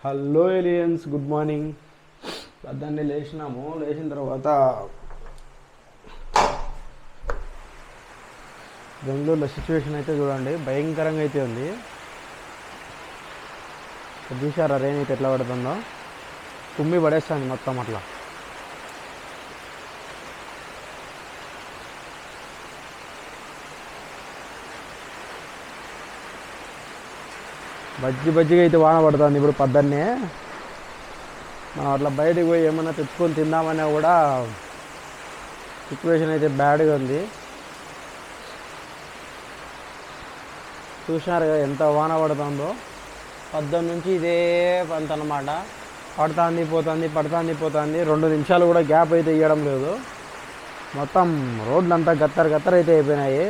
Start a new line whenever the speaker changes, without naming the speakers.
Hello aliens, good morning. పొద్దున్నే లేచిన తర్వాత బెంగళూరులో సిచ్యువేషన్ అయితే చూడండి, భయంకరంగా అయితే ఉంది. చూసారా రెయిన్ అయితే ఎట్లా పడుతుందో, కుమ్మి పడేస్తుంది మొత్తం అట్లా. బజ్జిగా అయితే వాన పడుతుంది ఇప్పుడు పొద్దున్నే. మనం అట్లా బయటకు పోయి ఏమన్నా తెచ్చుకొని తిందామన్నా కూడా సిచ్యువేషన్ అయితే బ్యాడ్గా ఉంది. చూసినారు కదా ఎంత వాన పడుతుందో, పొద్దున్న నుంచి ఇదే పంత అన్నమాట. పడుతుంది పోతుంది 2 నిమిషాలు కూడా గ్యాప్ అయితే ఇవ్వడం లేదు. మొత్తం రోడ్లు అంతా గత్తర అయితే అయిపోయినాయి.